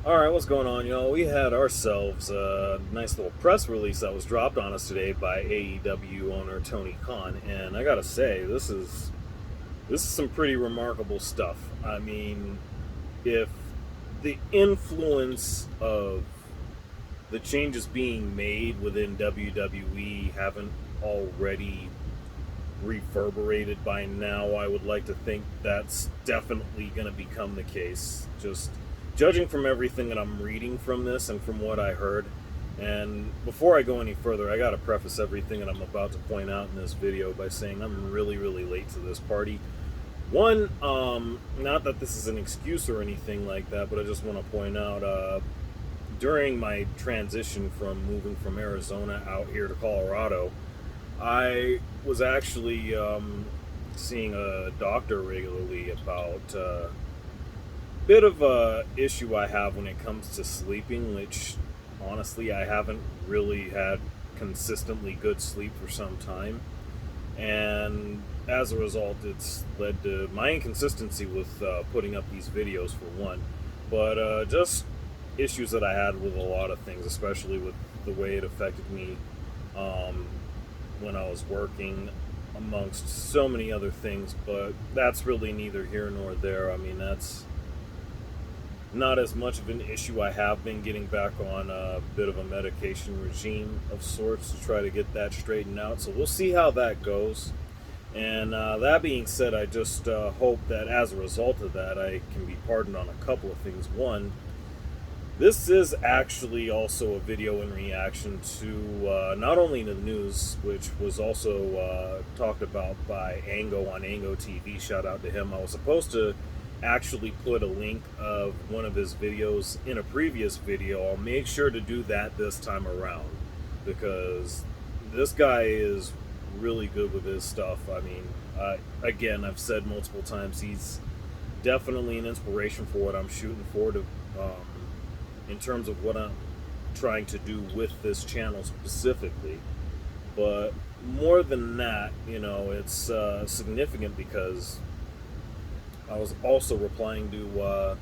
Alright, what's going on, y'all? We had ourselves a nice little press release that was dropped on us today by AEW owner Tony Khan, and I gotta say, this is some pretty remarkable stuff. I mean, if the influence of the changes being made within WWE haven't already reverberated by now, I would like to think that's definitely going to become the case. Just judging from everything that I'm reading from this and from what I heard. And before I go any further, I got to preface everything that I'm about to point out in this video by saying I'm really, really late to this party. One, not that this is an excuse or anything like that, but I just want to point out during my transition from moving from Arizona out here to Colorado, I was actually seeing a doctor regularly about a bit of a issue I have when it comes to sleeping, which honestly I haven't really had consistently good sleep for some time, and as a result, it's led to my inconsistency with putting up these videos for one, but just issues that I had with a lot of things, especially with the way it affected me um, when I was working, amongst so many other things. But that's really neither here nor there. I mean, that's not as much of an issue. I have been getting back on a bit of a medication regime of sorts to try to get that straightened out. So we'll see how that goes. And that being said, I just hope that as a result of that, I can be pardoned on a couple of things. One, this is actually also a video in reaction to not only the news, which was also talked about by Ango on Ango TV. Shout out to him. I was supposed to actually put a link of one of his videos in a previous video. I'll make sure to do that this time around because this guy is really good with his stuff. I mean, again, I've said multiple times, he's definitely an inspiration for what I'm shooting for to. In terms of what I'm trying to do with this channel specifically. But more than that, it's significant because I was also replying to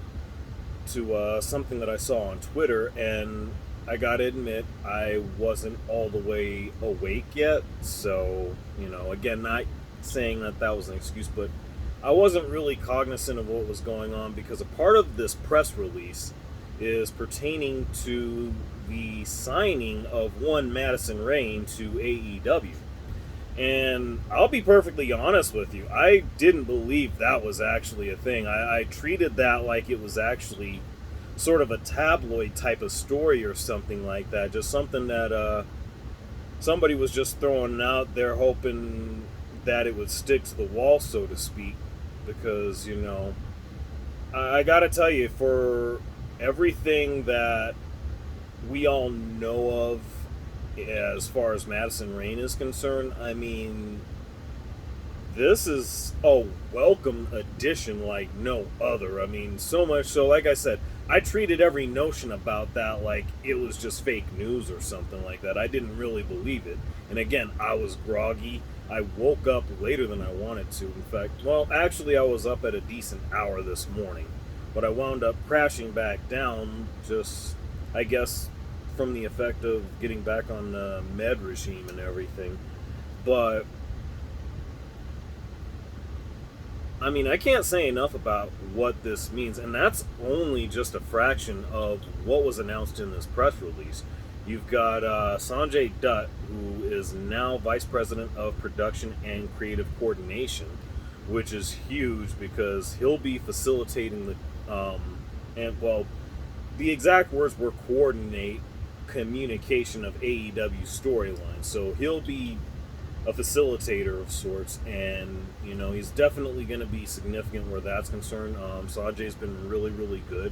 something that I saw on Twitter, and I gotta admit I wasn't all the way awake yet. So again, not saying that that was an excuse, but I wasn't really cognizant of what was going on because a part of this press release is pertaining to the signing of one Madison Rayne to AEW. And I'll be perfectly honest with you, I didn't believe that was actually a thing. I treated that like it was actually sort of a tabloid type of story or something like that. Just something that somebody was just throwing out there hoping that it would stick to the wall, so to speak. Because, I gotta tell you, for everything that we all know of as far as Madison Rayne is concerned, I mean, this is a welcome addition like no other. I mean, so much so, like I said, I treated every notion about that like it was just fake news or something like that. I didn't really believe it. And again, I was groggy. I woke up later than I wanted to. In fact, well, actually, I was up at a decent hour this morning, but I wound up crashing back down, just, I guess, from the effect of getting back on the med regime and everything. But I mean, I can't say enough about what this means, and that's only just a fraction of what was announced in this press release. You've got Sanjay Dutt, who is now Vice President of Production and Creative Coordination, which is huge because he'll be facilitating and well, the exact words were coordinate communication of AEW storylines. So he'll be a facilitator of sorts, and he's definitely going to be significant where that's concerned. Sanjay's been really, really good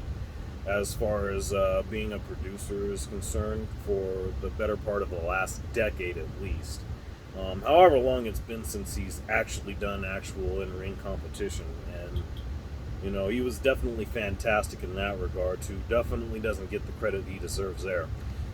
as far as being a producer is concerned for the better part of the last decade at least. However long it's been since he's actually done actual in-ring competition, and he was definitely fantastic in that regard too. Definitely doesn't get the credit he deserves there.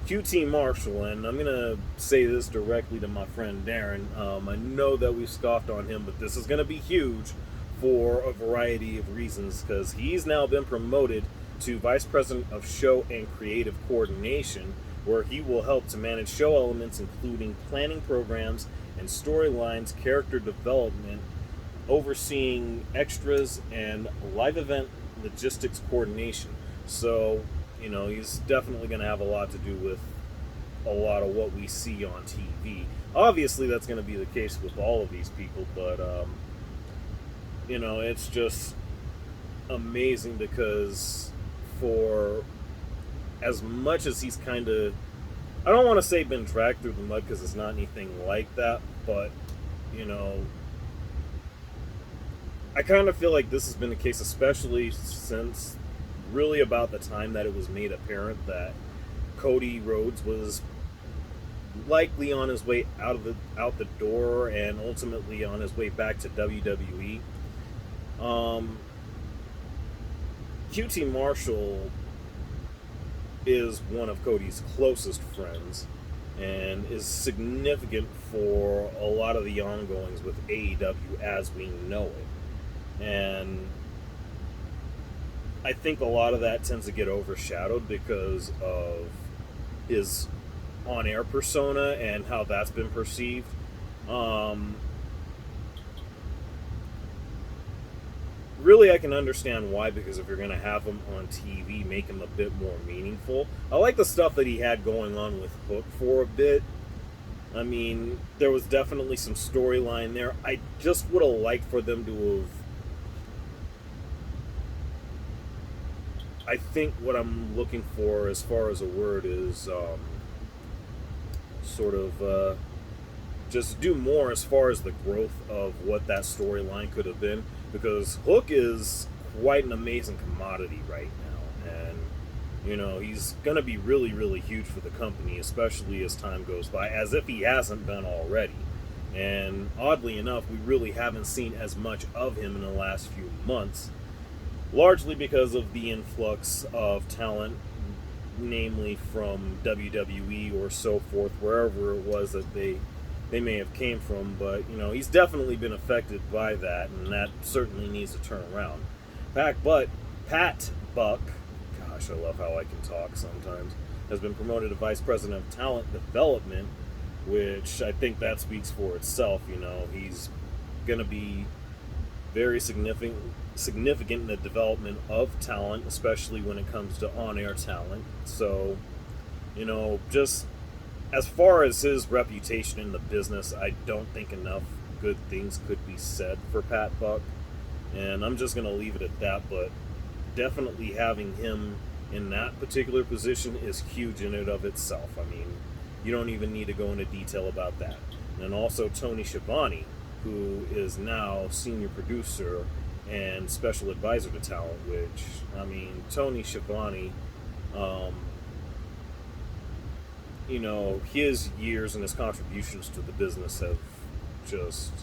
QT Marshall, and I'm going to say this directly to my friend Darren. I know that we've scoffed on him, but this is going to be huge for a variety of reasons because he's now been promoted to Vice President of Show and Creative Coordination, where he will help to manage show elements including planning programs and storylines, character development, overseeing extras, and live event logistics coordination. So, he's definitely going to have a lot to do with a lot of what we see on TV. Obviously, that's going to be the case with all of these people, but, it's just amazing because for as much as he's kind of, I don't want to say been dragged through the mud because it's not anything like that, but, I kind of feel like this has been the case, especially since really about the time that it was made apparent that Cody Rhodes was likely on his way out the door and ultimately on his way back to WWE. QT Marshall is one of Cody's closest friends and is significant for a lot of the ongoings with AEW as we know it. And I think a lot of that tends to get overshadowed because of his on-air persona and how that's been perceived. Really, I can understand why, because if you're going to have him on TV, make him a bit more meaningful. I like the stuff that he had going on with Hook for a bit. I mean, there was definitely some storyline there. I just would have liked for them to have... I think what I'm looking for as far as a word is sort of just do more as far as the growth of what that storyline could have been, because Hook is quite an amazing commodity right now, and he's going to be really, really huge for the company, especially as time goes by, as if he hasn't been already. And oddly enough, we really haven't seen as much of him in the last few months, largely because of the influx of talent, namely from WWE or so forth, wherever it was that they may have came from. But he's definitely been affected by that, and that certainly needs to turn around. Pat Buck, gosh, I love how I can talk sometimes, has been promoted to Vice President of Talent Development, which I think that speaks for itself. He's going to be very significant in the development of talent, especially when it comes to on-air talent. So, just as far as his reputation in the business, I don't think enough good things could be said for Pat Buck, and I'm just going to leave it at that. But definitely having him in that particular position is huge in and of itself. I mean, you don't even need to go into detail about that. And also Tony Schiavone, who is now senior producer and special advisor to talent, which, I mean, Tony Schiavone, his years and his contributions to the business have just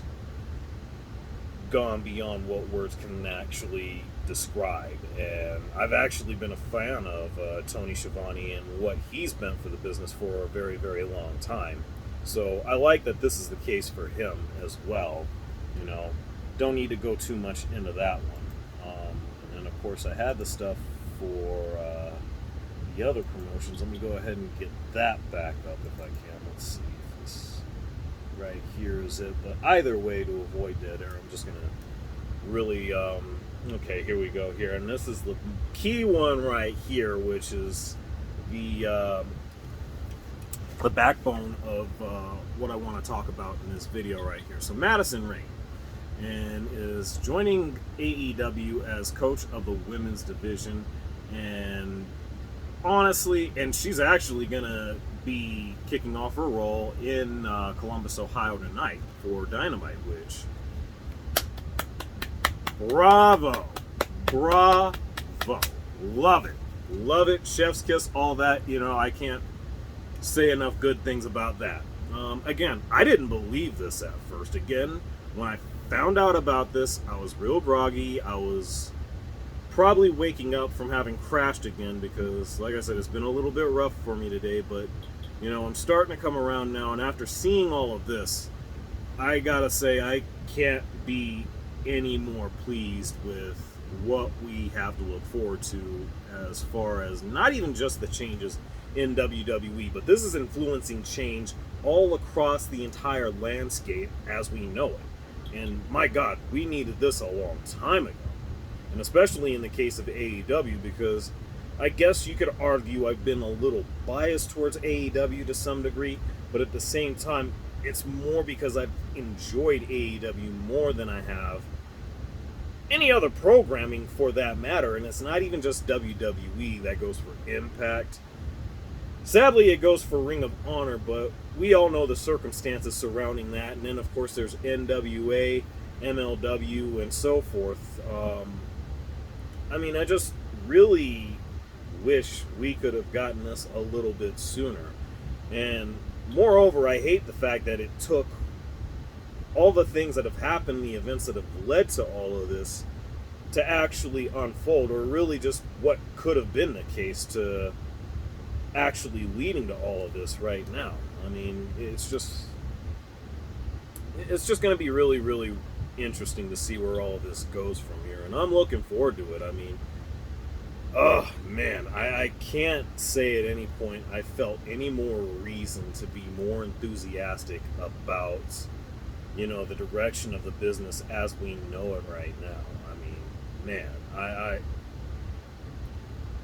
gone beyond what words can actually describe. And I've actually been a fan of Tony Schiavone and what he's meant for the business for a very, very long time. So I like that this is the case for him as well. Don't need to go too much into that one. And then, of course, I had the stuff for the other promotions. Let me go ahead and get that back up if I can. Let's see if this right here is it. But either way, to avoid dead air, I'm just going to really... okay, here we go here. And this is the key one right here, which is the backbone of what I want to talk about in this video right here. So Madison Rayne and is joining AEW as coach of the women's division, and honestly, and she's actually gonna be kicking off her role in Columbus, Ohio tonight for Dynamite, which bravo, love it, chef's kiss, all that. I can't say enough good things about that. Again, I didn't believe this at first. Again, when I found out about this, I was real groggy. I was probably waking up from having crashed again because, like I said, it's been a little bit rough for me today, but I'm starting to come around now, and after seeing all of this, I gotta say I can't be any more pleased with what we have to look forward to as far as not even just the changes in WWE, but this is influencing change all across the entire landscape as we know it. And my God, we needed this a long time ago. And especially in the case of AEW, because I guess you could argue I've been a little biased towards AEW to some degree, but at the same time, it's more because I've enjoyed AEW more than I have any other programming for that matter. And it's not even just WWE, that goes for Impact. Sadly, it goes for Ring of Honor, but we all know the circumstances surrounding that. And then, of course, there's NWA, MLW, and so forth. I just really wish we could have gotten this a little bit sooner. And moreover, I hate the fact that it took all the things that have happened, the events that have led to all of this, to actually unfold, or really just what could have been the case to actually leading to all of this right now. I mean, it's just going to be really, really interesting to see where all of this goes from here, and I'm looking forward to it. I mean, oh man, I can't say at any point I felt any more reason to be more enthusiastic about, the direction of the business as we know it right now. I mean, man,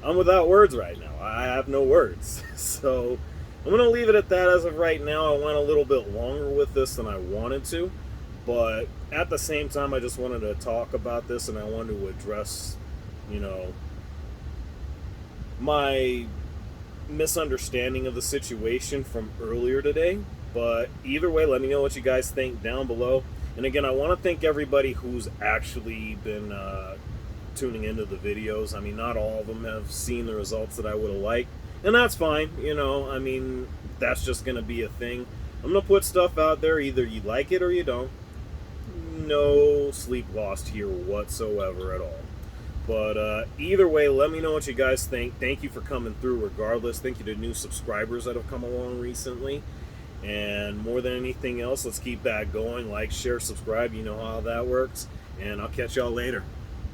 I'm without words right now. I have no words. So I'm going to leave it at that as of right now. I went a little bit longer with this than I wanted to, but at the same time, I just wanted to talk about this, and I wanted to address, my misunderstanding of the situation from earlier today. But either way, let me know what you guys think down below. And again, I want to thank everybody who's actually been tuning into the videos. I mean, not all of them have seen the results that I would have liked, and that's fine. That's just going to be a thing. I'm going to put stuff out there. Either you like it or you don't. No sleep lost here whatsoever at all. But either way, let me know what you guys think. Thank you for coming through regardless. Thank you to new subscribers that have come along recently. And more than anything else, let's keep that going. Like, share, subscribe. You know how that works. And I'll catch y'all later.